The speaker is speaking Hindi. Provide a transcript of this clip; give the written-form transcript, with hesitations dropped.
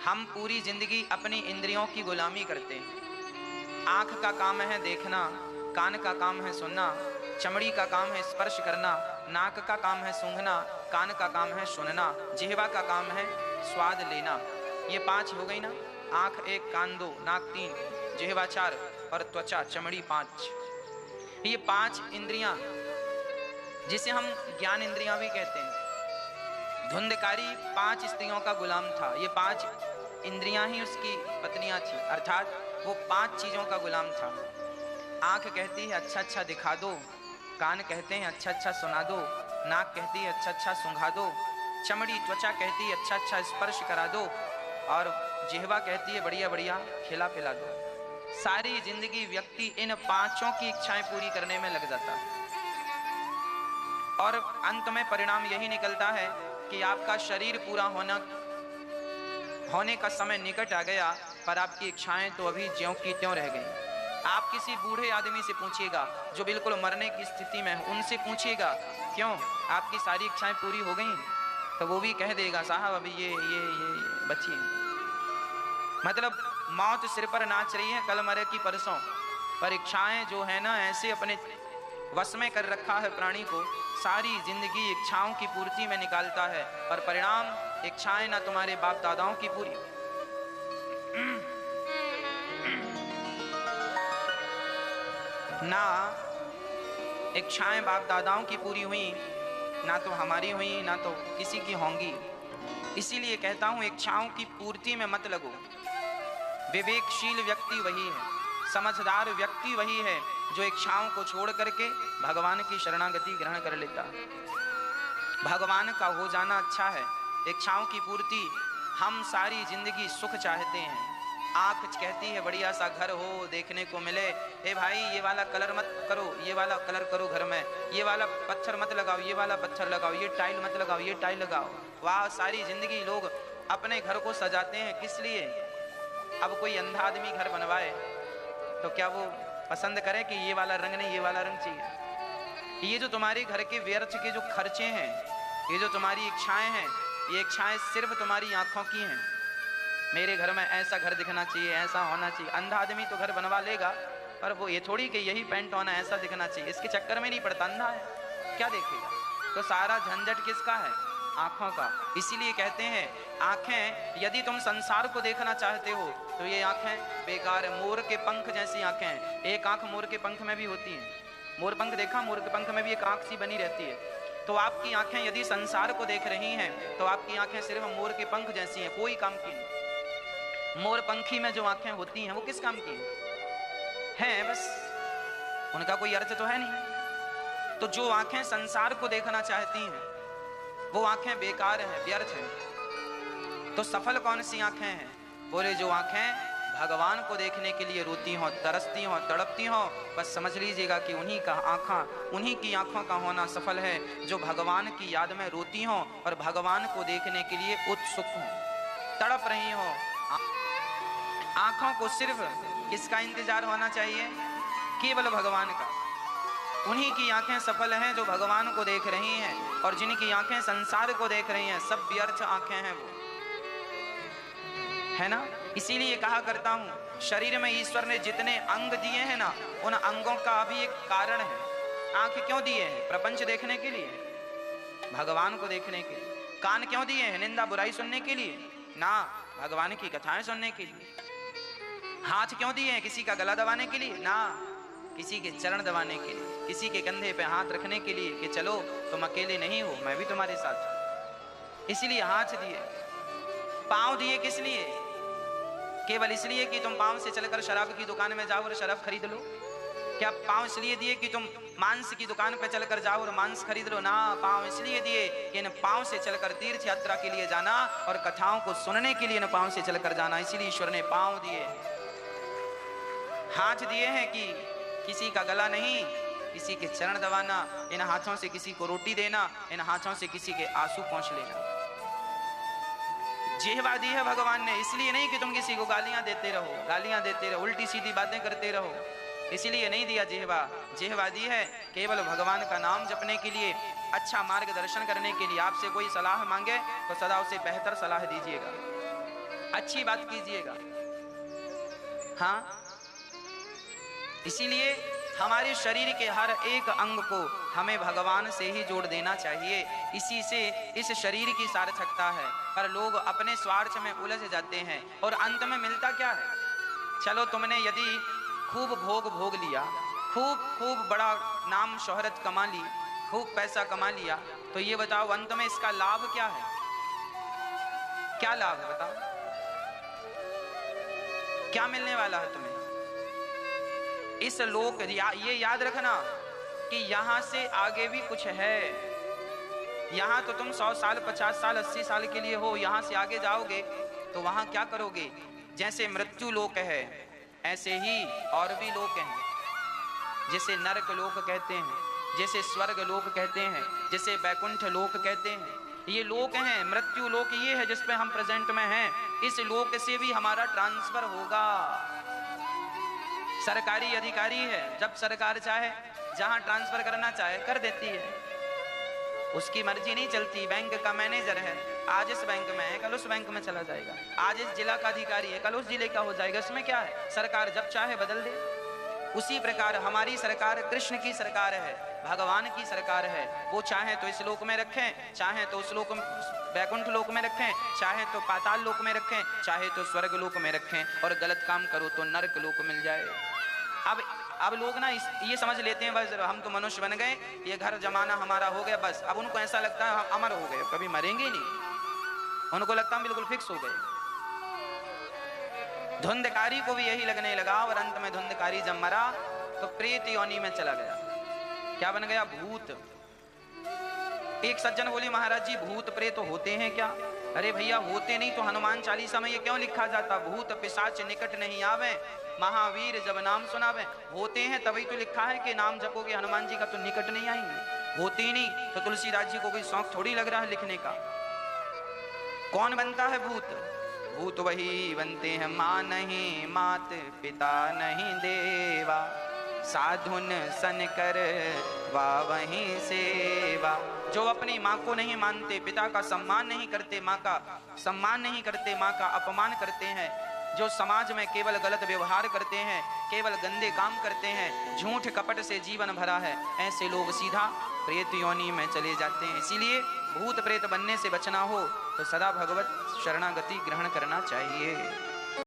हम पूरी जिंदगी अपनी इंद्रियों की गुलामी करते हैं। आँख का काम है देखना, कान का काम है सुनना, चमड़ी का काम है स्पर्श करना, नाक का काम है सूंघना, कान का काम है सुनना, जिह्वा का काम है स्वाद लेना। ये 5 हो गई ना। आँख 1, कान 2, नाक 3, जिह्वा 4 और त्वचा चमड़ी 5। ये 5 इंद्रियां जिसे हम ज्ञान इंद्रियां भी कहते हैं। धुंधकारी 5 स्त्रियों का गुलाम था। ये 5 इंद्रियां ही उसकी पत्नियां थी, अर्थात वो 5 चीजों का गुलाम था। आंख कहती है अच्छा अच्छा दिखा दो, कान कहते हैं अच्छा अच्छा सुना दो, नाक कहती है अच्छा अच्छा सूंघा दो, चमड़ी त्वचा कहती है अच्छा अच्छा स्पर्श करा दो, और जिह्वा कहती है बढ़िया बढ़िया खिला पिला दो। सारी जिंदगी व्यक्ति इन 5 की इच्छाएं पूरी करने में लग जाता है और अंत में परिणाम यही निकलता है कि आपका शरीर पूरा होने का समय निकट आ गया, पर आपकी इच्छाएं तो अभी ज्यों की त्यों रह गई। आप किसी बूढ़े आदमी से पूछिएगा जो बिल्कुल मरने की स्थिति में है, उनसे पूछिएगा क्यों आपकी सारी इच्छाएं पूरी हो गई, तो वो भी कह देगा साहब अभी ये बची। मतलब मौत सिर पर नाच रही है, कल मरे की परसों, पर इच्छाएं जो है ना ऐसे अपने वश में कर रखा है प्राणी को, सारी जिंदगी इच्छाओं की पूर्ति में निकालता है और परिणाम इच्छाएं ना तुम्हारे बाप दादाओं की पूरी ना इच्छाएं बाप दादाओं की पूरी हुई, ना तो हमारी हुई, ना तो किसी की होंगी। इसीलिए कहता हूं इच्छाओं की पूर्ति में मत लगो। विवेकशील व्यक्ति वही है, समझदार व्यक्ति वही है जो इच्छाओं को छोड़ करके भगवान की शरणागति ग्रहण कर लेता है। भगवान का हो जाना अच्छा है, इच्छाओं की पूर्ति। हम सारी जिंदगी सुख चाहते हैं। आंख कहती है बढ़िया सा घर हो, देखने को मिले, ए भाई ये वाला कलर मत करो, ये वाला कलर करो घर में, ये वाला पत्थर मत लगाओ, ये वाला पत्थर लगाओ, ये टाइल मत लगाओ, ये टाइल लगाओ। वाह, सारी जिंदगी लोग अपने घर को सजाते हैं, किस लिए? अब कोई अंधा आदमी घर बनवाए तो क्या वो पसंद करे कि ये वाला रंग नहीं ये वाला रंग चाहिए? ये जो तुम्हारे घर के व्यर्थ के जो खर्चे हैं, ये जो तुम्हारी इच्छाएं हैं, ये इच्छाएं सिर्फ तुम्हारी आंखों की हैं। मेरे घर में ऐसा घर दिखना चाहिए, ऐसा होना चाहिए। अंधा आदमी तो घर बनवा लेगा, पर वो ये थोड़ी कि यही पेंट होना ऐसा दिखना चाहिए, इसके चक्कर में नहीं पड़ता। अंधा है, क्या देखेगा? तो सारा झंझट किसका है? आंखों का। इसीलिए कहते हैं आंखें, यदि तुम संसार को देखना चाहते हो तो ये आंखें बेकार है। मोर के पंख जैसी आंखें हैं। एक आंख मोर के पंख में भी होती है। मोर पंख देखा? मोर के पंख में भी एक आंख सी बनी रहती है। तो आपकी आंखें यदि संसार को देख रही हैं तो आपकी आंखें सिर्फ मोर के पंख जैसी हैं, कोई काम की नहीं। मोर पंखी में जो आंखें होती हैं वो किस काम की हैं? बस उनका कोई अर्थ तो है नहीं। तो जो आंखें संसार को देखना चाहती हैं वो आंखें बेकार हैं, व्यर्थ हैं। तो सफल कौन सी आंखें हैं? बोले जो आंखें भगवान को देखने के लिए रोती हों, तरसती हों, तड़पती हों। बस समझ लीजिएगा कि उन्हीं की आंखों का होना सफल है, जो भगवान की याद में रोती हों और भगवान को देखने के लिए उत्सुक हों, तड़प रही हों। आंखों को सिर्फ किसका इंतजार होना चाहिए? केवल भगवान का। उन्हीं की आंखें सफल हैं जो भगवान को देख रही हैं, और जिनकी आंखें संसार को देख रही हैं सब व्यर्थ आंखें हैं वो, है ना? इसीलिए कहा करता हूं शरीर में ईश्वर ने जितने अंग दिए हैं ना, उन अंगों का भी एक कारण है। आंख क्यों दिए हैं? प्रपंच देखने के लिए, भगवान को देखने के लिए। कान क्यों दिए हैं? निंदा बुराई सुनने के लिए ना, भगवान की कथाएं सुनने के लिए। हाथ क्यों दिए हैं? किसी का गला दबाने के लिए ना, किसी के चरण दबाने के लिए, किसी के कंधे पे हाथ रखने के लिए कि चलो तुम अकेले नहीं हो, मैं भी तुम्हारे साथ। इसलिए हाथ दिए। पांव दिए किस लिए? केवल इसलिए कि तुम पांव से चलकर शराब की दुकान में जाओ और शराब खरीद लो? क्या पांव इसलिए दिए कि तुम मांस की दुकान पे चलकर जाओ और मांस खरीद लो? ना, पांव इसलिए दिए कि इन पांव से चलकर तीर्थ यात्रा के लिए जाना और कथाओं को सुनने के लिए इन पांव से चलकर जाना। इसीलिए ईश्वर ने पांव दिए। हाथ दिए हैं कि किसी का गला नहीं, किसी के चरण दबाना, इन हाथों से किसी को रोटी देना, इन हाथों से किसी के आंसू पोंछ लेना। जिह्वा दी है भगवान ने, इसलिए नहीं कि तुम किसी को गालियां देते रहो, उल्टी सीधी बातें करते रहो, इसलिए नहीं दिया जिह्वा। जिह्वा दी है केवल भगवान का नाम जपने के लिए, अच्छा मार्गदर्शन करने के लिए। आपसे कोई सलाह मांगे तो सदा उसे बेहतर सलाह दीजिएगा। अच्छी बात कीजिएगा। हाँ, इसीलिए हमारे शरीर के हर एक अंग को हमें भगवान से ही जोड़ देना चाहिए। इसी से इस शरीर की सार्थकता है। पर लोग अपने स्वार्थ में उलझ जाते हैं और अंत में मिलता क्या है? चलो, तुमने यदि खूब भोग लिया, खूब बड़ा नाम शोहरत कमा ली, खूब पैसा कमा लिया, तो ये बताओ अंत में इसका लाभ क्या है? क्या लाभ है बताओ? क्या मिलने वाला है तुम्हें? इस लोक ये याद रखना कि यहां से आगे भी कुछ है। यहां तो तुम 100 साल 50 साल 80 साल के लिए हो, यहां से आगे जाओगे तो वहां क्या करोगे? जैसे मृत्यु लोक है ऐसे ही और भी लोक हैं, जैसे नरक लोक कहते हैं, जैसे स्वर्ग लोक कहते हैं, जैसे बैकुंठ लोक कहते हैं। ये लोक हैं। मृत्यु लोक ये है जिस पे हम प्रेजेंट में हैं। इस लोक से भी हमारा ट्रांसफर होगा। सरकारी अधिकारी है, जब सरकार चाहे जहां ट्रांसफर करना चाहे कर देती है, उसकी मर्जी नहीं चलती। बैंक का मैनेजर है, आज इस बैंक में है कल उस बैंक में चला जाएगा, आज इस जिला का अधिकारी है कल उस जिले का हो जाएगा। इसमें क्या है? सरकार जब चाहे बदल दे। उसी प्रकार हमारी सरकार कृष्ण की सरकार है, भगवान की सरकार है। वो चाहे तो इस लोक में रखें, चाहे तो उस लोक बैकुंठ लोक में रखें, चाहे तो पाताल लोक में रखें, चाहे तो स्वर्ग लोक में रखें, और गलत काम करो तो नरक लोक मिल जाए। अब लोग ना ये समझ लेते हैं बस हम तो मनुष्य बन गए, ये घर जमाना हमारा हो गया, बस। अब उनको ऐसा लगता है हम अमर हो गए, कभी मरेंगे ही नहीं। उनको लगता है बिल्कुल फिक्स हो गए। धुंधकारी को भी यही लगने लगा, और अंत में धुंधकारी जब मरा तो प्रेत योनि में चला गया। क्या बन गया? भूत। एक सज्जन बोले महाराज जी भूत प्रेत तो होते हैं क्या? अरे भैया होते नहीं तो हनुमान चालीसा में ये क्यों लिखा जाता? भूत पिशाच निकट नहीं आवे, महावीर जब नाम सुनावे। होते हैं तभी तो लिखा है कि नाम जपोगे हनुमान जी का तो निकट नहीं आएंगे। होते ही नहीं तो तुलसीदास जी को कोई शौक थोड़ी लग रहा है लिखने का। कौन बनता है भूत? भूत वही बनते हैं माँ नहीं मात पिता नहीं देवा, साधुन सन कर वा वहीं सेवा। जो अपनी माँ को नहीं मानते, पिता का सम्मान नहीं करते, माँ का सम्मान नहीं करते, माँ का अपमान करते हैं, जो समाज में केवल गलत व्यवहार करते हैं, केवल गंदे काम करते हैं, झूठ कपट से जीवन भरा है, ऐसे लोग सीधा प्रेत योनि में चले जाते हैं। इसीलिए भूत प्रेत बनने से बचना हो तो सदा भगवत शरणागति ग्रहण करना चाहिए।